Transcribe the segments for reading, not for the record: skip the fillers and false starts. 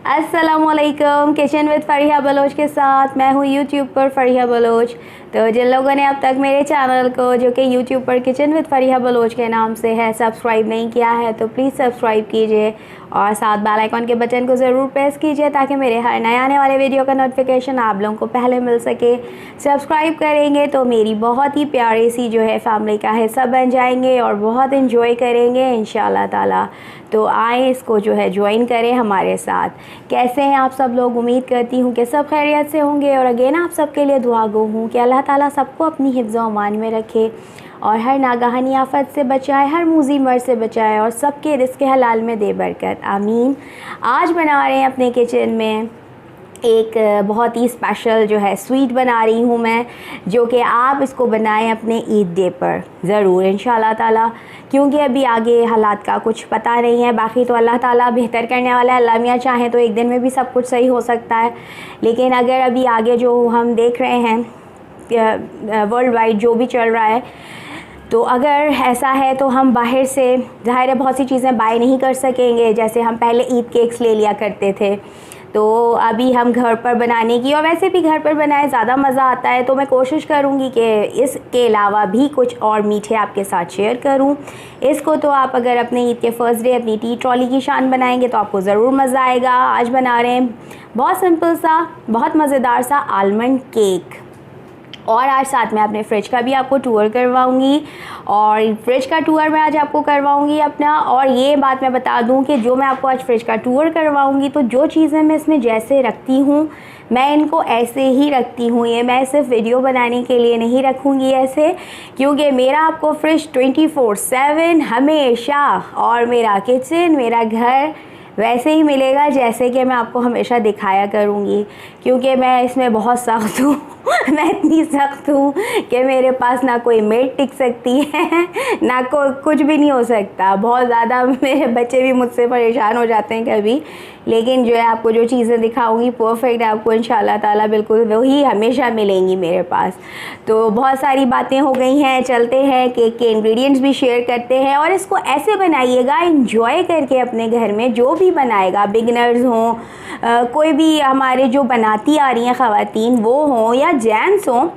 अस्सलामुअलैकुम। Kitchen with फ़रीहा Bloch के साथ मैं हूँ यूट्यूब पर फ़रीहा बलोच। तो जिन लोगों ने अब तक मेरे चैनल को, जो कि यूट्यूब पर किचन विद फ़रीहा बलोच के नाम से है, सब्सक्राइब नहीं किया है तो प्लीज़ सब्सक्राइब कीजिए और साथ बेल आइकॉन के बटन को ज़रूर प्रेस कीजिए ताकि मेरे हर नए आने वाले वीडियो का नोटिफिकेशन आप लोगों को पहले मिल सके। सब्सक्राइब करेंगे तो मेरी बहुत ही प्यारी सी जो है फैमिली का हिस्सा बन जाएंगे और बहुत इन्जॉय करेंगे इंशाल्लाह ताला। तो आए इसको जो है ज्वाइन करें हमारे साथ। कैसे हैं आप सब लोग? उम्मीद करती हूँ कि सब खैरियत से होंगे और अगेन आप सबके लिए दुआ गो हूँ कि अल्लाह ताला सबको अपनी हिफ्ज़ व अमान में रखे और हर नागहानी आफत से बचाए, हर मूजी मर से बचाए और सबके रिज़्क़ हलाल में दे बरकत, आमीन। आज बना रहे हैं अपने किचन में एक बहुत ही स्पेशल जो है स्वीट बना रही हूँ मैं, जो कि आप इसको बनाएं अपने ईद डे पर ज़रूर इंशाल्लाह ताला, क्योंकि अभी आगे हालात का कुछ पता नहीं है। बाकी तो अल्लाह ताला बेहतर करने वाला है, अल्लाह मियाँ चाहें तो एक दिन में भी सब कुछ सही हो सकता है। लेकिन अगर अभी आगे जो हम देख रहे हैं वर्ल्ड वाइड जो भी चल रहा है, तो अगर ऐसा है तो हम बाहर से ज़ाहिर है बहुत सी चीज़ें बाय नहीं कर सकेंगे। जैसे हम पहले ईद केक्स ले लिया करते थे, तो अभी हम घर पर बनाने की, और वैसे भी घर पर बनाए ज़्यादा मज़ा आता है। तो मैं कोशिश करूँगी कि इसके अलावा भी कुछ और मीठे आपके साथ शेयर करूँ। इसको तो आप अगर अपने ईद के फ़र्स्ट डे अपनी टी ट्रॉली की शान बनाएंगे तो आपको ज़रूर मज़ा आएगा। आज बना रहे हैं बहुत सिंपल सा, बहुत मज़ेदार सा आलमंड केक। और आज साथ में अपने फ्रिज का भी आपको टूर करवाऊंगी, और फ्रिज का टूर मैं आज आपको करवाऊंगी अपना। और ये बात मैं बता दूं कि जो मैं आपको आज फ्रिज का टूर करवाऊंगी, तो जो चीज़ें मैं इसमें जैसे रखती हूँ मैं इनको ऐसे ही रखती हूँ। ये मैं सिर्फ वीडियो बनाने के लिए नहीं रखूँगी ऐसे, क्योंकि मेरा आपको फ्रिज 24/7 हमेशा, और मेरा किचन, मेरा घर वैसे ही मिलेगा जैसे कि मैं आपको हमेशा दिखाया करूँगी। क्योंकि मैं इसमें बहुत सख्त हूँ मैं इतनी सख्त हूँ कि मेरे पास ना कोई मेड टिक सकती है ना कुछ भी नहीं हो सकता। बहुत ज़्यादा मेरे बच्चे भी मुझसे परेशान हो जाते हैं कभी, लेकिन जो है आपको जो चीज़ें दिखाऊंगी परफेक्ट आपको इंशाल्लाह ताला बिल्कुल वही हमेशा मिलेंगी मेरे पास। तो बहुत सारी बातें हो गई हैं, चलते हैं केक के इंग्रेडिएंट्स भी शेयर करते हैं। और इसको ऐसे बनाइएगा इंजॉय करके अपने घर में, जो भी बनाएगा, बिगिनर्स हों, कोई भी हमारे जो बनाती आ रही हैं ख़वातीन वो हों या जेंट्स हों,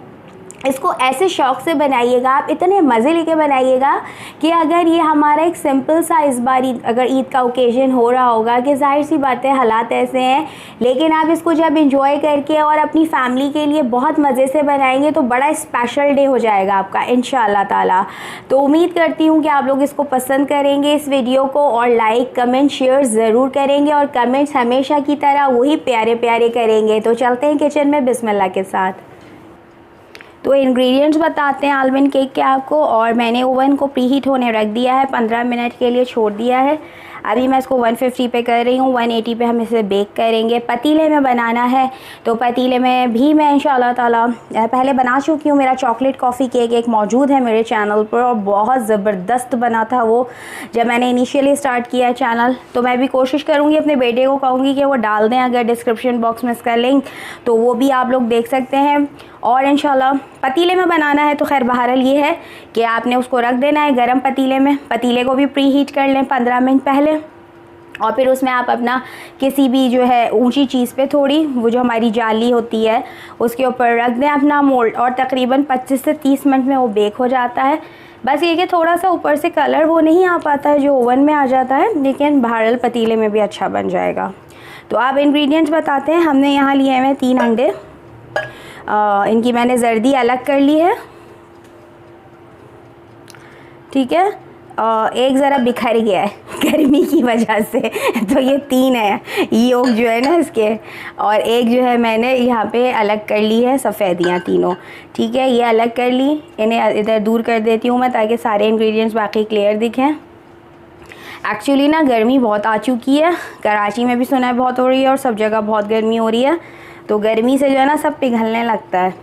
इसको ऐसे शौक़ से बनाइएगा, आप इतने मज़े लेके बनाइएगा कि अगर ये हमारा एक सिंपल सा इस बार अगर ईद का ओकेज़न हो रहा होगा कि ज़ाहिर सी बात है हालात ऐसे हैं, लेकिन आप इसको जब इंजॉय करके और अपनी फैमिली के लिए बहुत मज़े से बनाएंगे तो बड़ा स्पेशल डे हो जाएगा आपका इंशाल्लाह ताला। तो उम्मीद करती हूँ कि आप लोग इसको पसंद करेंगे इस वीडियो को, और लाइक कमेंट शेयर ज़रूर करेंगे, और कमेंट्स हमेशा की तरह वही प्यारे प्यारे करेंगे। तो चलते हैं किचन में बिस्मिल्लाह के साथ। तो इंग्रेडिएंट्स बताते हैं आलमंड केक के आपको। और मैंने ओवन को प्रीहीट होने रख दिया है, 15 मिनट के लिए छोड़ दिया है। अभी मैं इसको 150 पे कर रही हूँ, 180 पे हम इसे बेक करेंगे। पतीले में बनाना है, तो पतीले में भी मैं इंशाल्लाह ताला पहले बना चुकी हूँ। मेरा चॉकलेट कॉफ़ी केक एक मौजूद है मेरे चैनल पर, और बहुत ज़बरदस्त बना था वो जब मैंने इनिशियली स्टार्ट किया चैनल। तो मैं भी कोशिश करूँगी, अपने बेटे को कहूँगी कि वो डाल दें अगर डिस्क्रिप्शन बॉक्स में इसका लिंक, तो वो भी आप लोग देख सकते हैं। और इंशाल्लाह पतीले में बनाना है तो खैर बहरहाल ये है कि आपने उसको रख देना है गरम पतीले में। पतीले को भी प्री हीट कर लें 15 मिनट पहले, और फिर उसमें आप अपना किसी भी जो है ऊंची चीज़ पे थोड़ी वो जो हमारी जाली होती है उसके ऊपर रख दें अपना मोल्ड, और तकरीबन 25 से 30 मिनट में वो बेक हो जाता है। बस ये कि थोड़ा सा ऊपर से कलर वो नहीं आ पाता है जो ओवन में आ जाता है, लेकिन बहरहाल पतीले में भी अच्छा बन जाएगा। तो आप इंग्रेडिएंट्स बताते हैं। हमने यहाँ लिए हैं 3 अंडे, इनकी मैंने जर्दी अलग कर ली है, ठीक है। एक ज़रा बिखर गया है गर्मी की वजह से, तो ये 3 है योक जो है ना इसके, और एक जो है मैंने यहाँ पे अलग कर ली है सफ़ेदियाँ तीनों, ठीक है। ये अलग कर ली, इन्हें इधर दूर कर देती हूँ मैं ताकि सारे इंग्रेडिएंट्स बाकी क्लियर दिखें। एक्चुअली ना गर्मी बहुत आ चुकी है, कराची में भी सुना है बहुत हो रही है, और सब जगह बहुत गर्मी हो रही है, तो गर्मी से जो है ना सब पिघलने लगता है।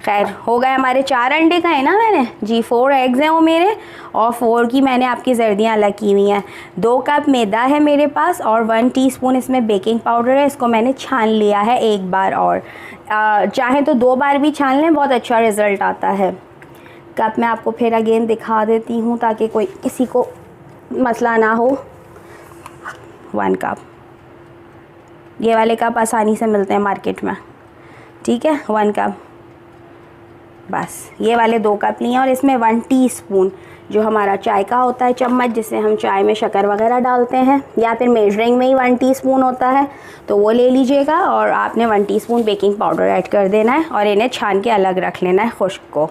खैर हो गए हमारे 4 अंडे का है ना मैंने जी, 4 एग्ज़ हैं वो मेरे, और 4 की मैंने आपकी जर्दियाँ अलग की हुई हैं। 2 कप मैदा है मेरे पास, और 1 टीस्पून इसमें बेकिंग पाउडर है। इसको मैंने छान लिया है एक बार, और चाहें तो 2 बार भी छान लें, बहुत अच्छा रिज़ल्ट आता है। कप मैं आपको फिर अगेन दिखा देती हूँ ताकि कोई किसी को मसला ना हो। 1 कप, ये वाले कप आसानी से मिलते हैं मार्केट में, ठीक है। 1 कप, बस ये वाले 2 कप लिए और इसमें 1 टीस्पून जो हमारा चाय का होता है चम्मच, जिससे हम चाय में शक्कर वगैरह डालते हैं, या फिर मेजरिंग में ही 1 टीस्पून होता है तो वो ले लीजिएगा। और आपने 1 टीस्पून बेकिंग पाउडर ऐड कर देना है और इन्हें छान के अलग रख लेना है खुश्क को।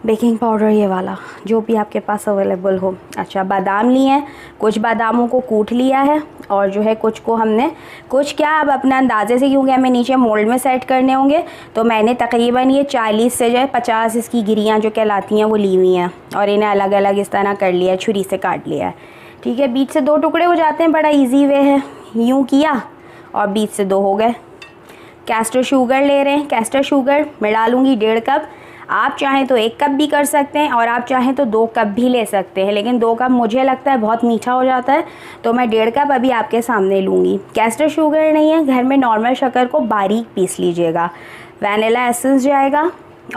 बेकिंग पाउडर ये वाला जो भी आपके पास अवेलेबल हो। अच्छा, बादाम लिए हैं, कुछ बादामों को कूट लिया है और जो है कुछ को हमने, कुछ क्या अब अपने अंदाजे से, क्योंकि हमें नीचे मोल्ड में सेट करने होंगे, तो मैंने तकरीबन ये 40 से जो है 50 इसकी गिरियाँ जो कहलाती हैं वो ली हुई हैं और इन्हें अलग अलग इस तरह कर लिया है, छुरी से काट लिया है, ठीक है। बीच से 2 टुकड़े हो जाते हैं, बड़ा ईजी वे है, यूँ किया और बीच से 2 हो गए। कैस्टर शुगर ले रहे हैं, कैस्टर शुगर मैं डालूँगी 1.5 कप। आप चाहें तो 1 कप भी कर सकते हैं और आप चाहें तो 2 कप भी ले सकते हैं, लेकिन 2 कप मुझे लगता है बहुत मीठा हो जाता है, तो मैं 1.5 कप अभी आपके सामने लूँगी। कैस्टर शुगर नहीं है, घर में नॉर्मल शक्कर को बारीक पीस लीजिएगा। वैनिला एसेंस जाएगा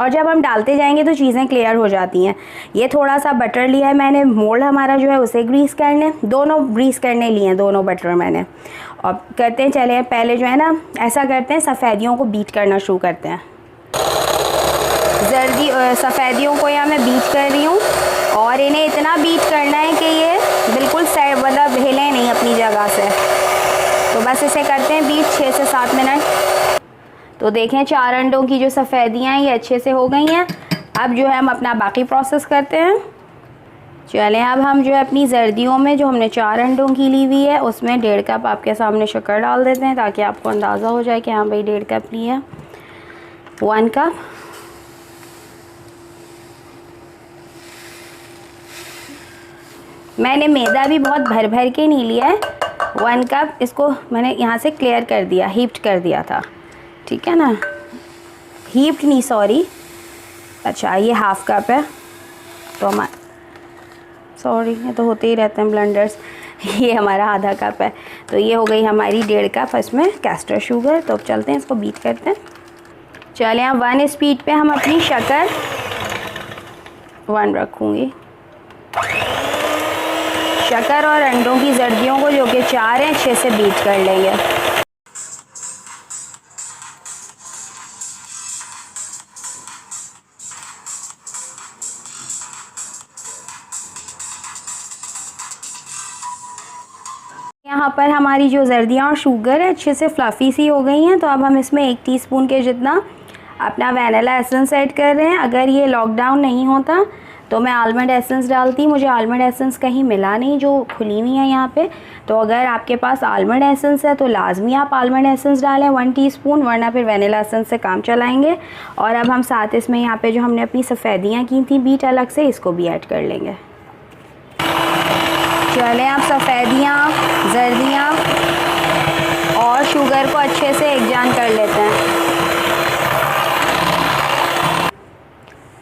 और जब हम डालते जाएंगे तो चीज़ें क्लियर हो जाती हैं। ये थोड़ा सा बटर लिया है मैंने, मोल्ड हमारा जो है उसे ग्रीस करने, दोनों ग्रीस करने लिए हैं, दोनों बटर मैंने। और करते हैं, चले पहले जो है ना ऐसा करते हैं, सफ़ेदियों को बीट करना शुरू करते हैं। सफ़ेदियों को यहाँ मैं बीट कर रही हूँ और इन्हें इतना बीट करना है कि ये बिल्कुल साइड मतलब हिले नहीं अपनी जगह से। तो बस इसे करते हैं बीट 6 से 7 मिनट। तो देखें 4 अंडों की जो सफ़ेदियाँ हैं ये अच्छे से हो गई हैं। अब जो है हम अपना बाकी प्रोसेस करते हैं। चलें, अब हम जो है अपनी जर्दियों में जो हमने 4 अंडों की ली हुई है उसमें 1.5 कप आपके सामने शक्कर डाल देते हैं, ताकि आपको अंदाज़ा हो जाए कि हाँ भाई 1.5 कप ली है। 1 कप, मैंने मैदा भी बहुत भर भर के नहीं लिया है। 1 कप इसको मैंने यहाँ से क्लियर कर दिया, हीप्ड कर दिया था, ठीक है ना, हीप्ड नहीं सॉरी। अच्छा, ये 1/2 कप है, तो हमारा सॉरी ये तो होते ही रहते हैं ब्लेंडर्स। ये हमारा आधा कप है, तो ये हो गई हमारी 1.5 कप इसमें कैस्टर शुगर। तो अब चलते हैं इसको बीट करते हैं। चलें, यहाँ 1 स्पीड पे हम अपनी शक्कर 1 रखूँगी। शक्कर और अंडों की जर्दियों को जो कि 4 हैं अच्छे से बीट कर लेंगे। यहाँ पर हमारी जो जर्दियाँ और शुगर है अच्छे से फ्लफ़ी सी हो गई हैं। तो अब हम इसमें 1 टीस्पून के जितना अपना वैनिला एसेंस ऐड कर रहे हैं। अगर ये लॉकडाउन नहीं होता तो मैं आलमंड एसेंस डालती, मुझे आलमंड एसेंस कहीं मिला नहीं जो खुली हुई है यहाँ पे। तो अगर आपके पास आलमंड एसेंस है तो लाजमी आप आलमंड एसेंस डालें 1 टीस्पून, वरना फिर वैनिला एसेंस से काम चलाएंगे। और अब हम साथ इसमें यहाँ पे जो हमने अपनी सफ़ेदियाँ की थी बीट अलग से, इसको भी ऐड कर लेंगे। चलें, आप सफ़ेदियाँ, जर्दियाँ और शुगर को अच्छे से एकजान कर लेते हैं।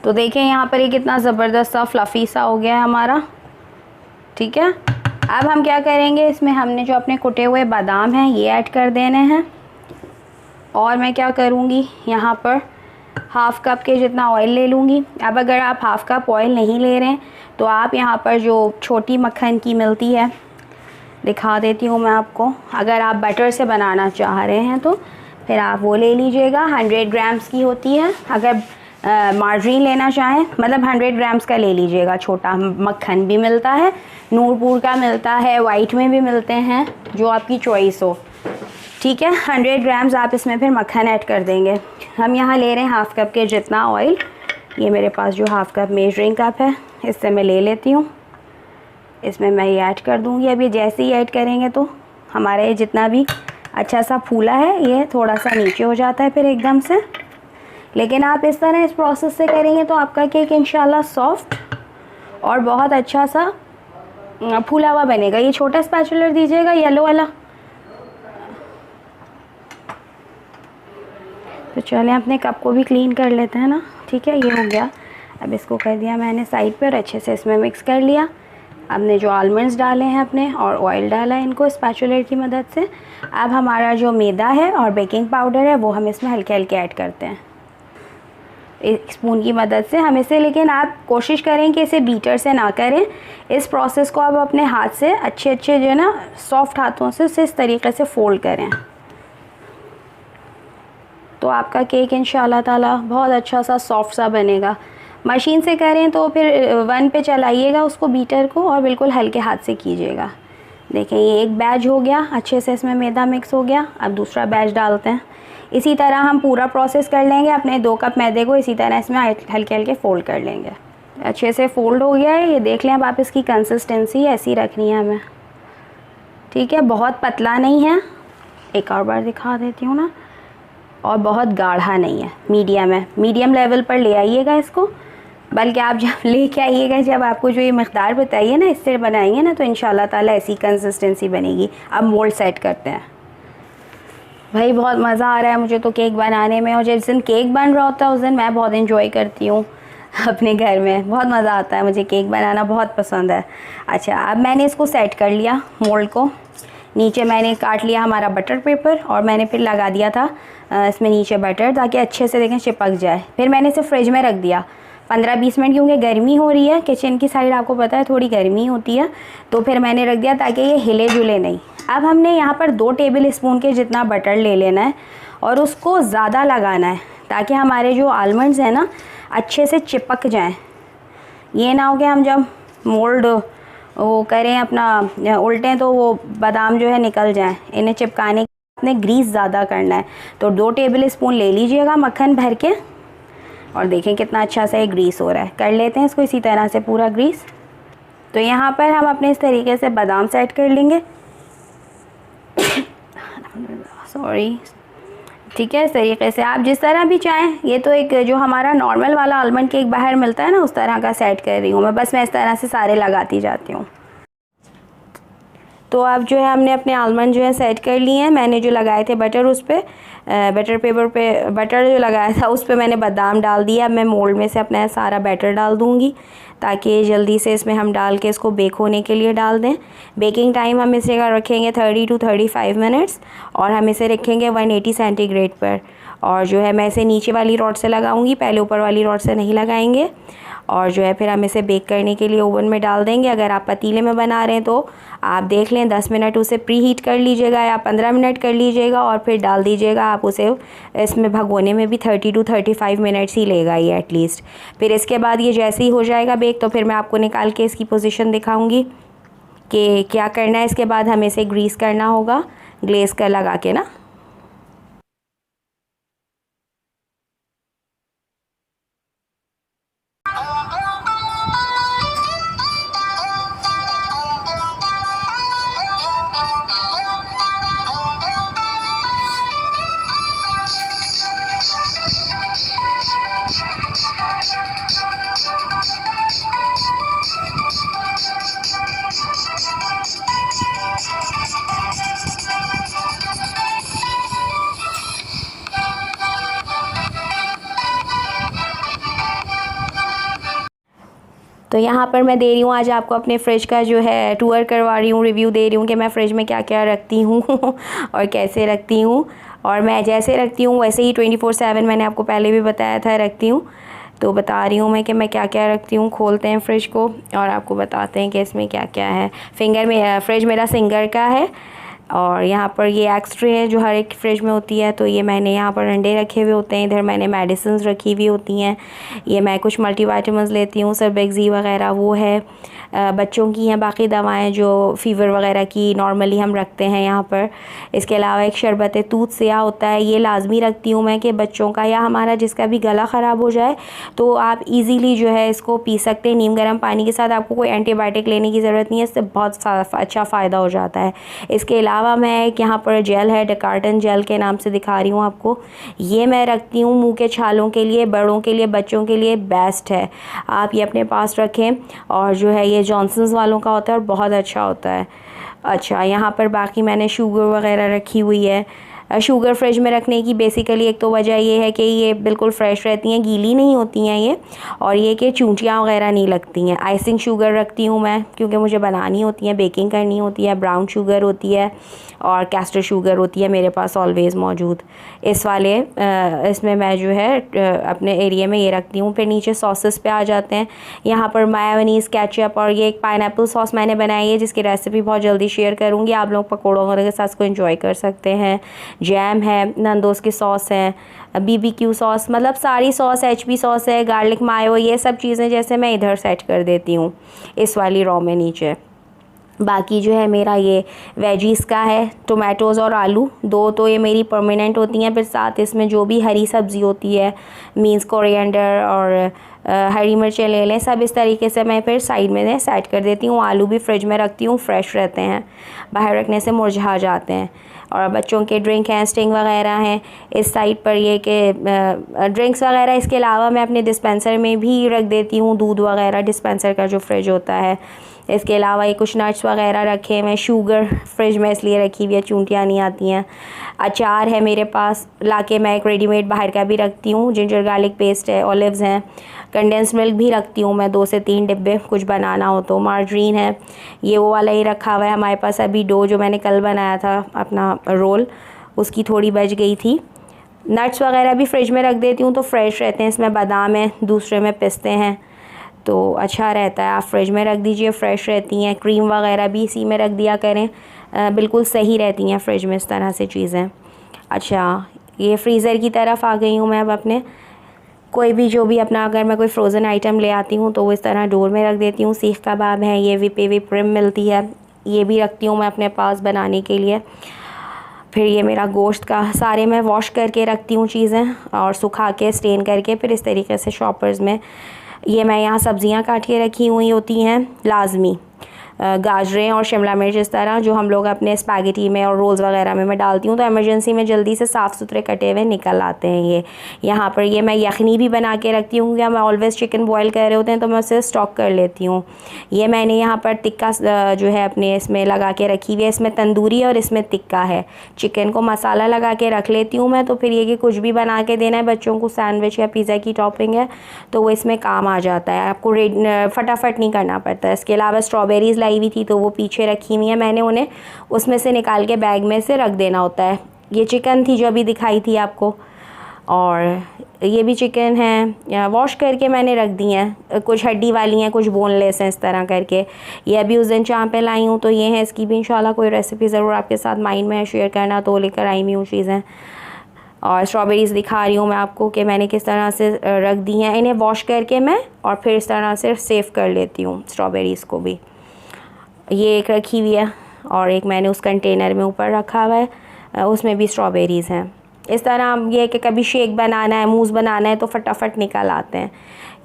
तो देखें यहाँ पर ये कितना ज़बरदस्त सा फ्लफ़ी सा हो गया है हमारा, ठीक है। अब हम क्या करेंगे, इसमें हमने जो अपने कुटे हुए बादाम हैं ये ऐड कर देने हैं। और मैं क्या करूँगी, यहाँ पर 1/2 कप के जितना ऑयल ले लूँगी। अब अगर आप 1/2 कप ऑयल नहीं ले रहे हैं तो आप यहाँ पर जो छोटी मक्खन की मिलती है, दिखा देती हूँ मैं आपको, अगर आप बटर से बनाना चाह रहे हैं तो फिर आप वो ले लीजिएगा। 100 ग्राम्स की होती है। अगर मार्जरीन लेना चाहें मतलब 100 ग्राम्स का ले लीजिएगा। छोटा मक्खन भी मिलता है, नूरपुर का मिलता है, वाइट में भी मिलते हैं, जो आपकी चॉइस हो, ठीक है। 100 ग्राम्स आप इसमें फिर मक्खन ऐड कर देंगे। हम यहाँ ले रहे हैं 1/2 कप के जितना ऑयल। ये मेरे पास जो 1/2 कप मेजरिंग कप है इससे मैं ले लेती हूँ। इसमें मैं ये ऐड कर दूँगी। अब ये जैसे ही ऐड करेंगे तो हमारा ये जितना भी अच्छा सा फूला है ये थोड़ा सा नीचे हो जाता है फिर एकदम से। लेकिन आप इस तरह इस प्रोसेस से करेंगे तो आपका केक इंशाल्लाह सॉफ्ट और बहुत अच्छा सा फूला हुआ बनेगा। ये छोटा स्पैचुलर दीजिएगा, येलो वाला। तो चलें अपने कप को भी क्लीन कर लेते हैं ना, ठीक है। ये हो गया। अब इसको कर दिया मैंने साइड पर, अच्छे से इसमें मिक्स कर लिया। हमने जो आलमंड्स डाले हैं अपने और ऑयल डाला है इनको स्पैचुलर की मदद से। अब हमारा जो मैदा है और बेकिंग पाउडर है वो हम इसमें हल्के हल्के ऐड करते हैं एक स्पून की मदद से हम इसे। लेकिन आप कोशिश करें कि इसे बीटर से ना करें। इस प्रोसेस को आप अपने हाथ से अच्छे जो है ना सॉफ्ट हाथों से इसे इस तरीके से फोल्ड करें, तो आपका केक इंशाल्लाह ताला बहुत अच्छा सा सॉफ्ट सा बनेगा। मशीन से करें तो फिर 1 पे चलाइएगा उसको, बीटर को, और बिल्कुल हल्के हाथ से कीजिएगा। देखें ये एक बैच हो गया, अच्छे से इसमें मैदा मिक्स हो गया। अब दूसरा बैच डालते हैं। इसी तरह हम पूरा प्रोसेस कर लेंगे। अपने 2 कप मैदे को इसी तरह इसमें हल्के हल्के फ़ोल्ड कर लेंगे। अच्छे से फ़ोल्ड हो गया है, ये देख लें। अब आप इसकी कंसिस्टेंसी ऐसी रखनी है हमें, ठीक है। बहुत पतला नहीं है, एक और बार दिखा देती हूँ ना, और बहुत गाढ़ा नहीं है, मीडियम है। मीडियम लेवल पर ले आइएगा इसको। बल्कि आप जब लेके आइएगा, जब आपको जो ये मकदार बताइए ना, इससे बनाएंगे ना, तो इंशाल्लाह ताला ऐसी कंसिस्टेंसी बनेगी। अब मोल्ड सेट करते हैं। भाई बहुत मज़ा आ रहा है मुझे तो केक बनाने में, और जिस दिन केक बन रहा होता है उस दिन मैं बहुत इंजॉय करती हूँ अपने घर में। बहुत मज़ा आता है, मुझे केक बनाना बहुत पसंद है। अच्छा, अब मैंने इसको सेट कर लिया मोल्ड को। नीचे मैंने काट लिया हमारा बटर पेपर, और मैंने फिर लगा दिया था इसमें नीचे बटर, ताकि अच्छे से देखें चिपक जाए। फिर मैंने इसे फ्रिज में रख दिया 15-20 मिनट, क्योंकि गर्मी हो रही है किचन की साइड, आपको पता है थोड़ी गर्मी होती है, तो फिर मैंने रख दिया ताकि ये हिले जुले नहीं। अब हमने यहाँ पर 2 टेबल स्पून के जितना बटर ले लेना है, और उसको ज़्यादा लगाना है, ताकि हमारे जो आलमंड्स हैं ना अच्छे से चिपक जाएं। ये ना हो कि हम जब मोल्ड वो करें अपना उल्टें तो वो बादाम जो है निकल जाएं। इन्हें चिपकाने आपने ग्रीस ज़्यादा करना है, तो 2 टेबल स्पून ले लीजिएगा मक्खन भर के, और देखें कितना अच्छा सा ये ग्रीस हो रहा है। कर लेते हैं इसको इसी तरह से पूरा ग्रीस। तो यहाँ पर हम अपने इस तरीके से बादाम सेट कर लेंगे सॉरी, ठीक है। इस तरीके से आप जिस तरह भी चाहें, ये तो एक जो हमारा नॉर्मल वाला आलमंड केक बाहर मिलता है ना, उस तरह का सेट कर रही हूँ मैं। बस मैं इस तरह से सारे लगाती जाती हूँ। तो अब जो है हमने अपने आलमंड जो है सेट कर लिए हैं। मैंने जो लगाए थे बटर, उस पर बटर पेपर पे बटर जो लगाया था उस पर मैंने बादाम डाल दिया। अब मैं मोल्ड में से अपना सारा बैटर डाल दूँगी, ताकि जल्दी से इसमें हम डाल के इसको बेक होने के लिए डाल दें। बेकिंग टाइम हम इसे रखेंगे 30 to 35 मिनट्स, और हम इसे रखेंगे 180 सेंटीग्रेड पर। और जो है मैं इसे नीचे वाली रॉड से लगाऊंगी, पहले ऊपर वाली रॉड से नहीं लगाएंगे। और जो है फिर हम इसे बेक करने के लिए ओवन में डाल देंगे। अगर आप पतीले में बना रहे हैं तो आप देख लें 10 मिनट उसे प्री हीट कर लीजिएगा, या 15 मिनट कर लीजिएगा, और फिर डाल दीजिएगा आप उसे। इसमें भगोने में भी 30 to 35 मिनट्स ही लेगा ये एटलीस्ट। फिर इसके बाद ये जैसे ही हो जाएगा बेक, तो फिर मैं आपको निकाल के इसकी पोजीशन दिखाऊंगी कि क्या करना है। इसके बाद हमें इसे ग्रीस करना होगा, ग्लेस कर लगा के ना। तो यहाँ पर मैं दे रही हूँ आज आपको अपने फ्रिज का जो है टूर करवा रही हूँ, रिव्यू दे रही हूँ कि मैं फ़्रिज में क्या क्या रखती हूँ और कैसे रखती हूँ। और मैं जैसे रखती हूँ वैसे ही 24/7 मैंने आपको पहले भी बताया था रखती हूँ। तो बता रही हूँ मैं कि मैं क्या क्या रखती हूँ। खोलते हैं फ्रिज को और आपको बताते हैं कि इसमें क्या क्या है। फ्रिज मेरा सिंगर का है, और यहाँ पर ये एक्स-ट्रे है जो हर एक फ्रिज में होती है। तो ये मैंने यहाँ पर अंडे रखे हुए होते हैं, इधर मैंने मेडिसिन रखी हुई होती हैं। ये मैं कुछ मल्टीविटामिन्स लेती हूँ, सरबेक्सी वगैरह वो है, बच्चों की हैं बाकी दवाएं जो फ़ीवर वगैरह की नॉर्मली हम रखते हैं यहाँ पर। इसके अलावा एक शरबत दूध सिया होता है, ये लाजमी रखती हूँ मैं कि बच्चों का या हमारा जिसका भी गला ख़राब हो जाए तो आप इजीली जो है इसको पी सकते हैं नीम गर्म पानी के साथ। आपको कोई एंटीबायोटिक लेने की ज़रूरत नहीं है, इससे बहुत अच्छा फ़ायदा हो जाता है। इसके अलावा मैं एक यहाँ पर जेल है, डेकार्टन जेल के नाम से दिखा रही हूँ आपको। ये मैं रखती हूँ मुँह के छालों के लिए, बड़ों के लिए, बच्चों के लिए बेस्ट है, आप ये अपने पास रखें। और जो है ये जॉनसन्स वालों का होता है और बहुत अच्छा होता है। अच्छा, यहाँ पर बाकी मैंने शुगर वगैरह रखी हुई है। शुगर फ्रिज में रखने की बेसिकली एक तो वजह ये है कि ये बिल्कुल फ़्रेश रहती हैं, गीली नहीं होती हैं ये, और ये कि चूंटियाँ वगैरह नहीं लगती हैं। आइसिंग शुगर रखती हूँ मैं क्योंकि मुझे बनानी होती है, बेकिंग करनी होती है। ब्राउन शुगर होती है और कैस्टर शुगर होती है मेरे पास ऑलवेज़ मौजूद। इसमें मैं जो है अपने एरिया में ये रखती हूँ। फिर नीचे सॉसेस पे आ जाते हैं। यहाँ पर मायोनीज़, केचप और ये एक पाइनएप्पल सॉस मैंने बनाई है जिसकी रेसिपी बहुत जल्दी शेयर करूँगी। आप लोग पकौड़ों के साथ इसको एंजॉय कर सकते हैं। जैम है, नंदोस की सॉस है, BBQ सॉस, मतलब सारी सॉस, HP सॉस है, गार्लिक मायो, ये सब चीज़ें जैसे मैं इधर सेट कर देती हूँ इस वाली रॉ में नीचे। बाकी जो है मेरा ये वेजीज़ का है, टोमेटोज़ और आलू, दो तो ये मेरी परमानेंट होती हैं। फिर साथ इसमें जो भी हरी सब्ज़ी होती है, मीन्स कोरिएंडर और हरी मिर्चें ले लें, सब इस तरीके से मैं फिर साइड में सेट कर देती हूँ। आलू भी फ्रिज में रखती हूँ, फ्रेश रहते हैं, बाहर रखने से मुरझा जाते हैं। और बच्चों के ड्रिंक हैं, स्टिंग वगैरह हैं इस साइड पर, ये कि ड्रिंक्स वगैरह इसके अलावा मैं अपने डिस्पेंसर में भी रख देती हूँ, दूध वगैरह डिस्पेंसर का जो फ्रिज होता है। इसके अलावा ये कुछ नट्स वगैरह रखे हैं, शुगर फ्रिज में इसलिए रखी हुई है चूंटियाँ नहीं आती हैं। अचार है मेरे पास, लाके मैं एक रेडीमेड बाहर का भी रखती हूँ, जिंजर गार्लिक पेस्ट है, ऑलिव्स हैं, कंडेंस मिल्क भी रखती हूँ मैं 2 से 3 डिब्बे, कुछ बनाना हो तो। मार्जरीन है, ये वो वाला ही रखा हुआ है हमारे पास। अभी डो जो मैंने कल बनाया था अपना रोल, उसकी थोड़ी बच गई थी। नट्स वगैरह भी फ्रिज में रख देती हूँ तो फ्रेश रहते हैं। इसमें बादाम है, दूसरे में पिस्ते हैं, तो अच्छा रहता है, आप फ्रिज में रख दीजिए, फ़्रेश रहती हैं। क्रीम वगैरह भी इसी में रख दिया करें, बिल्कुल सही रहती हैं फ्रिज में इस तरह से चीज़ें। अच्छा, ये फ्रीज़र की तरफ आ गई हूँ मैं अब अपने। कोई भी जो भी अपना, अगर मैं कोई फ्रोज़न आइटम ले आती हूँ तो वो इस तरह डोर में रख देती हूँ। सीख कबाब है, ये विप प्रिम मिलती है, ये भी रखती हूँ मैं अपने पास बनाने के लिए। फिर ये मेरा गोश्त का, सारे मैं वॉश करके रखती हूँ चीज़ें और सुखा के स्टेन करके, फिर इस तरीके से शॉपर्स में। ये मैं यहाँ सब्ज़ियाँ काट के रखी हुई होती हैं लाजमी, गाजरें और शिमला मिर्च, इस तरह जो हम लोग अपने स्पैगेटी में और रोल्स वगैरह में मैं डालती हूँ, तो इमरजेंसी में जल्दी से साफ़ सुथरे कटे हुए निकल आते हैं। ये यहाँ पर ये मैं यखनी भी बना के रखती हूँ, या मैं ऑलवेज़ चिकन बॉयल कर रहे होते हैं तो मैं उसे स्टॉक कर लेती हूँ। ये मैंने यहाँ पर टिक्का जो है अपने इसमें लगा के रखी हुई है, इसमें तंदूरी और इसमें टिक्का है। चिकन को मसाला लगा के रख लेती हूँ मैं, तो फिर ये कि कुछ भी बना के देना है बच्चों को, सैंडविच या पिज़्ज़ा की टॉपिंग है तो वो इसमें काम आ जाता है, आपको फटाफट नहीं करना पड़ता है। इसके अलावा स्ट्रॉबेरीज़ लाई हुई थी तो वो पीछे रखी हुई है, मैंने उन्हें उसमें से निकाल के बैग में से रख देना होता है। ये चिकन थी जो अभी दिखाई थी आपको, और ये भी चिकन है, वॉश करके मैंने रख दी हैं, कुछ हड्डी वाली हैं, कुछ बोनलेस हैं, इस तरह करके। ये अभी उस दिन चाँप पे लाई हूँ तो ये है, इसकी भी इंशाल्लाह कोई रेसिपी ज़रूर आपके साथ माइंड में शेयर करना, तो लेकर आई हुई हूँ चीज़ें। और स्ट्रॉबेरीज़ दिखा रही हूँ मैं आपको कि मैंने किस तरह से रख दी हैं। इन्हें वॉश करके मैं और फिर इस तरह से सेव कर लेती हूँ स्ट्रॉबेरीज़ को भी। ये एक रखी हुई है और एक मैंने उस कंटेनर में ऊपर रखा हुआ है, उसमें भी स्ट्रॉबेरीज़ हैं। इस तरह ये कि कभी शेक बनाना है, मूज़ बनाना है तो फटाफट निकल आते हैं।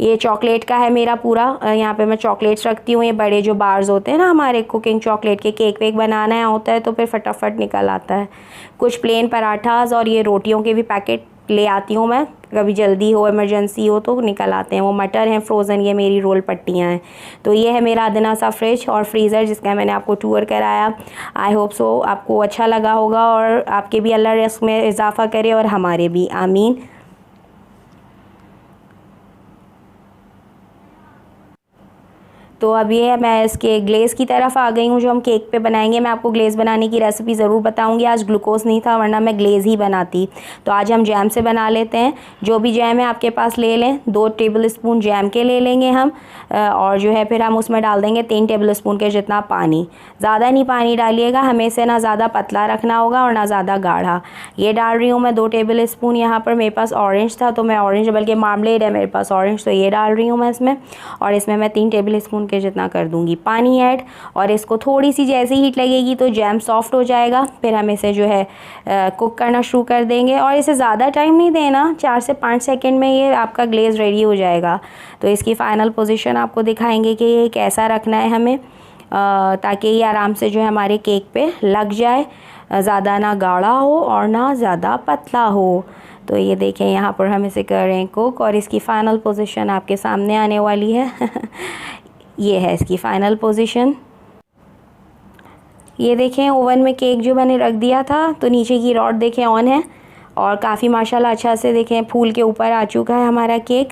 ये चॉकलेट का है मेरा पूरा, यहाँ पे मैं चॉकलेट्स रखती हूँ, ये बड़े जो बार्स होते हैं ना हमारे कुकिंग चॉकलेट के, केक वेक बनाना है होता है तो फिर फटाफट निकल आता है। कुछ प्लेन पराठास और ये रोटियों के भी पैकेट ले आती हूँ मैं, कभी जल्दी हो, इमरजेंसी हो तो निकल आते हैं। वो मटर हैं फ्रोज़न, ये मेरी रोल पट्टियाँ हैं। तो ये है मेरा अदना सा फ्रिज और फ्रीज़र जिसका मैंने आपको टूर कराया। आई होप सो आपको अच्छा लगा होगा और आपके भी अल्लाह रिज़्क़ में इजाफ़ा करे और हमारे भी, आमीन। तो अब ये है, मैं इसके ग्लेज़ की तरफ आ गई हूँ जो हम केक पे बनाएंगे। मैं आपको ग्लेज़ बनाने की रेसिपी ज़रूर बताऊँगी। आज ग्लूकोज़ नहीं था वरना मैं ग्लेज़ ही बनाती। तो आज हम जैम से बना लेते हैं। जो भी जैम है आपके पास ले लें, 2 टेबल स्पून जैम के ले लेंगे हम, और जो है फिर हम उसमें डाल देंगे 3 टेबल स्पून के जितना पानी। ज़्यादा नहीं पानी डालिएगा, हमें इसे ना ज़्यादा पतला रखना होगा और ना ज़्यादा गाढ़ा। ये डाल रही हूँ मैं 2 टेबल स्पून। यहाँ पर मेरे पास ऑरेंज था तो मैं ऑरेंज, बल्कि मार्मलेड है मेरे पास ऑरेंज, तो ये डाल रही हूँ मैं इसमें। और इसमें मैं 3 टेबल स्पून के जितना कर दूंगी पानी ऐड, और इसको थोड़ी सी जैसे हीट लगेगी तो जैम सॉफ्ट हो जाएगा। फिर हम इसे जो है कुक करना शुरू कर देंगे, और इसे ज़्यादा टाइम नहीं देना, 4 से 5 सेकंड में ये आपका ग्लेज़ रेडी हो जाएगा। तो इसकी फ़ाइनल पोजीशन आपको दिखाएंगे कि ये कैसा रखना है हमें, ताकि ये आराम से जो है हमारे केक पे लग जाए, ज़्यादा ना गाढ़ा हो और ना ज़्यादा पतला हो। तो ये देखें यहाँ पर हम इसे कर रहे हैं कुक, और इसकी फ़ाइनल पोजीशन आपके सामने आने वाली है। ये है इसकी फ़ाइनल पोजीशन। ये देखें ओवन में केक जो मैंने रख दिया था, तो नीचे की रॉड देखें ऑन है और काफ़ी माशाल्लाह अच्छा से देखें फूल के ऊपर आ चुका है हमारा केक।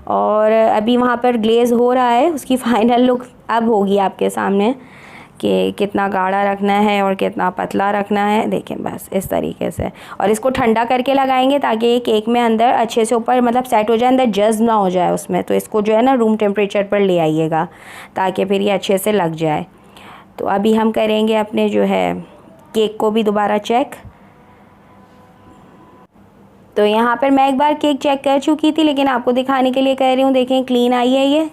और अभी वहाँ पर ग्लेज़ हो रहा है, उसकी फ़ाइनल लुक अब होगी आपके सामने कि कितना गाढ़ा रखना है और कितना पतला रखना है। देखें बस इस तरीके से, और इसको ठंडा करके लगाएंगे ताकि ये केक में अंदर अच्छे से ऊपर मतलब सेट हो जाए, अंदर जज़्ब ना हो जाए उसमें। तो इसको जो है ना रूम टेम्परेचर पर ले आइएगा ताकि फिर ये अच्छे से लग जाए। तो अभी हम करेंगे अपने जो है केक को भी दोबारा चेक। तो यहाँ पर मैं एक बार केक चेक कर चुकी थी, लेकिन आपको दिखाने के लिए कह रही हूँ। देखें क्लीन आई है ये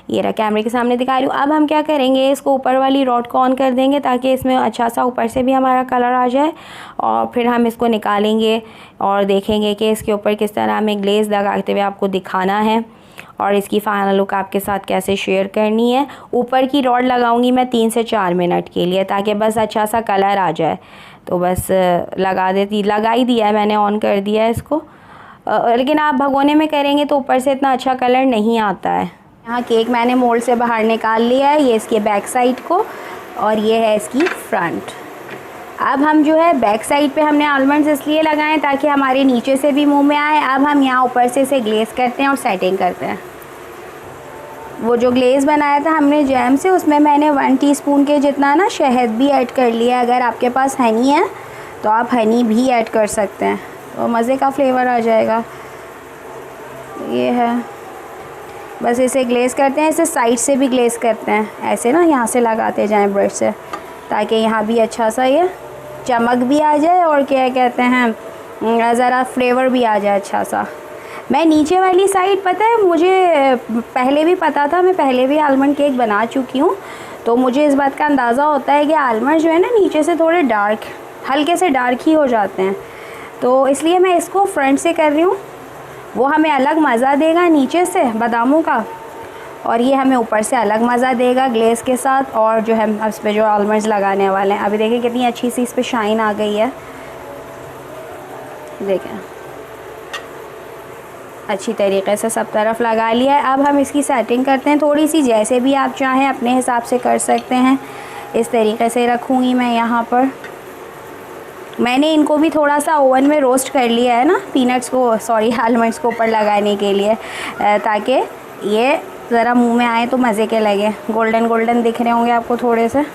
ये रहा, कैमरे के सामने दिखा रही हूँ। अब हम क्या करेंगे, इसको ऊपर वाली रॉड को ऑन कर देंगे ताकि इसमें अच्छा सा ऊपर से भी हमारा कलर आ जाए, और फिर हम इसको निकालेंगे और देखेंगे कि इसके ऊपर किस तरह हमें ग्लेज़ लगाते हुए आपको दिखाना है और इसकी फाइनल लुक आपके साथ कैसे शेयर करनी है। ऊपर की रॉड लगाऊंगी मैं 3 से 4 मिनट के लिए, ताकि बस अच्छा सा कलर आ जाए। तो बस लगा ही दिया है मैंने, ऑन कर दिया है इसको। लेकिन आप भगोने में करेंगे तो ऊपर से इतना अच्छा कलर नहीं आता है। यहाँ केक मैंने मोल्ड से बाहर निकाल लिया है, ये इसके बैक साइड को, और ये है इसकी फ्रंट। अब हम जो है बैक साइड पे हमने आलमंड्स इसलिए लगाए ताकि हमारे नीचे से भी मुंह में आए। अब हम यहाँ ऊपर से इसे ग्लेज़ करते हैं और सेटिंग करते हैं। वो जो ग्लेज़ बनाया था हमने जैम से, उसमें मैंने 1 टीस्पून के जितना ना शहद भी ऐड कर लिया। अगर आपके पास हनी है तो आप हनी भी ऐड कर सकते हैं, तो मज़े का फ्लेवर आ जाएगा। ये है, बस इसे ग्लेज़ करते हैं। इसे साइड से भी ग्लेज़ करते हैं, ऐसे ना यहाँ से लगाते जाएं ब्रश से, ताकि यहाँ भी अच्छा सा ये चमक भी आ जाए और क्या कहते हैं, ज़रा फ्लेवर भी आ जाए अच्छा सा। मैं नीचे वाली साइड, पता है मुझे पहले भी पता था, मैं पहले भी आलमंड केक बना चुकी हूँ, तो मुझे इस बात का अंदाज़ा होता है कि आलमंड जो है ना नीचे से थोड़े डार्क, हल्के से डार्क ही हो जाते हैं। तो इसलिए मैं इसको फ्रंट से कर रही हूँ, वो हमें अलग मज़ा देगा नीचे से बादामों का, और ये हमें ऊपर से अलग मज़ा देगा ग्लेज़ के साथ। और जो हम इस पर जो आलमंड्स लगाने वाले हैं, अभी देखें कितनी अच्छी सी इस पर शाइन आ गई है। देखें अच्छी तरीके से सब तरफ लगा लिया है। अब हम इसकी सेटिंग करते हैं थोड़ी सी, जैसे भी आप चाहें अपने हिसाब से कर सकते हैं। इस तरीके से रखूँगी मैं यहाँ पर। मैंने इनको भी थोड़ा सा ओवन में रोस्ट कर लिया है ना, पीनट्स को, सॉरी आलमंड्स को ऊपर लगाने के लिए, ताकि ये ज़रा मुंह में आए तो मज़े के लगे। गोल्डन गोल्डन दिख रहे होंगे आपको थोड़े से,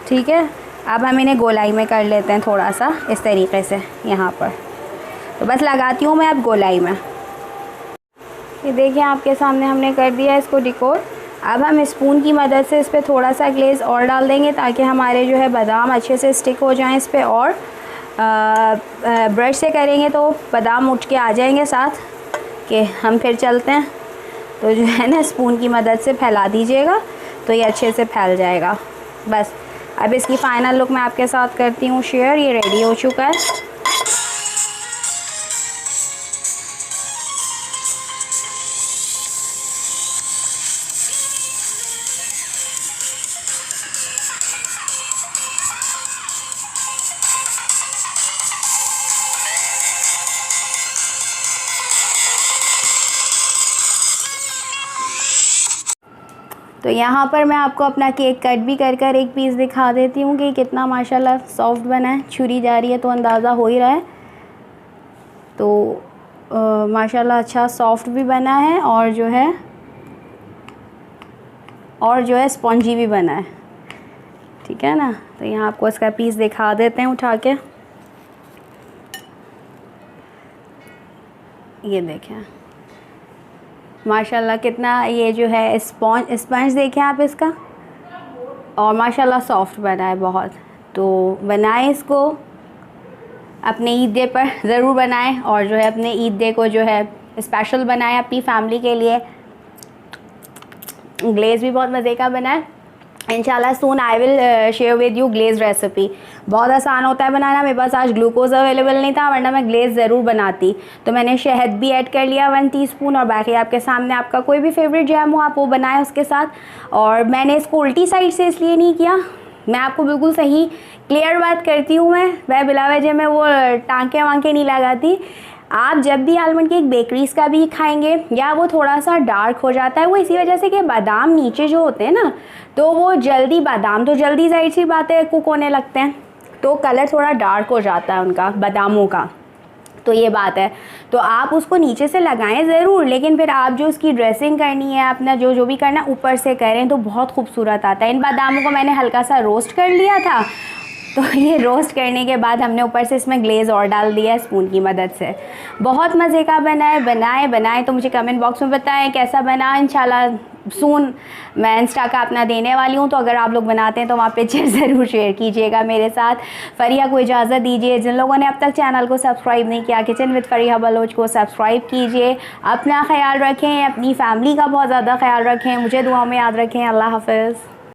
ठीक है। अब हम इन्हें गोलाई में कर लेते हैं थोड़ा सा इस तरीके से यहाँ पर। तो बस लगाती हूँ मैं अब गोलाई में। ये देखिए आपके सामने हमने कर दिया इसको डेकोर। अब हम स्पून की मदद से इस पर थोड़ा सा ग्लेज़ और डाल देंगे ताकि हमारे जो है बादाम अच्छे से स्टिक हो जाएं इस पर, और ब्रश से करेंगे तो बादाम उठ के आ जाएंगे साथ के। हम फिर चलते हैं, तो जो है ना स्पून की मदद से फैला दीजिएगा तो ये अच्छे से फैल जाएगा। बस अब इसकी फ़ाइनल लुक मैं आपके साथ करती हूँ शेयर। ये रेडी हो चुका है। तो यहाँ पर मैं आपको अपना केक कट भी कर एक पीस दिखा देती हूँ कि कितना माशाल्लाह सॉफ्ट बना है। छुरी जा रही है तो अंदाज़ा हो ही रहा है। तो माशाल्लाह अच्छा सॉफ्ट भी बना है, और जो है स्पॉन्जी भी बना है, ठीक है ना। तो यहाँ आपको इसका पीस दिखा देते हैं उठा के। ये देखें माशाल्लाह कितना ये जो है स्पंज देखें आप इसका, और माशाल्लाह सॉफ्ट बना है बहुत। तो बनाएं इसको, अपने ईद डे पर ज़रूर बनाएं, और जो है अपने ईद डे को जो है स्पेशल बनाएं अपनी फैमिली के लिए। ग्लेज़ भी बहुत मज़े का बना है। इंशाल्लाह soon I will share with you glaze recipe. बहुत आसान होता है बनाना। मेरे पास आज ग्लूकोज़ अवेलेबल नहीं था, वरना मैं ग्लेज़ ज़रूर बनाती। तो मैंने शहद भी ऐड कर लिया 1 टीस्पून, और बाकी आपके सामने आपका कोई भी फेवरेट जैम हो आप वो बनाएं उसके साथ। और मैंने इसको उल्टी साइड से इसलिए नहीं किया, मैं आपको बिल्कुल सही क्लियर बात करती हूँ। मैं बिला वजह में वो टाँके वाँके नहीं लगाती। आप जब भी आलमंड केक बेकरीज़ का भी खाएंगे, या वो थोड़ा सा डार्क हो जाता है, वो इसी वजह से कि बादाम नीचे जो होते हैं ना, तो वो बादाम तो जल्दी जाहिर सी बात है कुक होने लगते हैं, तो कलर थोड़ा डार्क हो जाता है उनका, बादामों का। तो ये बात है। तो आप उसको नीचे से लगाएं ज़रूर, लेकिन फिर आप जो उसकी ड्रेसिंग करनी है, अपना जो भी करना ऊपर से करें तो बहुत खूबसूरत आता है। इन बादामों को मैंने हल्का सा रोस्ट कर लिया था, तो ये रोस्ट करने के बाद हमने ऊपर से इसमें ग्लेज़ और डाल दिया है स्पून की मदद से। बहुत मज़े का बना है। बनाएं तो मुझे कमेंट बॉक्स में बताएं कैसा बना। इंशाल्लाह सून मैं इंस्टा का अपना देने वाली हूँ, तो अगर आप लोग बनाते हैं तो वहाँ पिक्चर ज़रूर शेयर कीजिएगा मेरे साथ। फ़रिया को इजाज़त दीजिए। जिन लोगों ने अब तक चैनल को सब्सक्राइब नहीं किया, किचन विद फ़रिया बलोच को सब्सक्राइब कीजिए। अपना ख्याल रखें, अपनी फैमिली का बहुत ज़्यादा ख्याल रखें, मुझे दुआ में याद रखें। अल्लाह हाफ़िज़।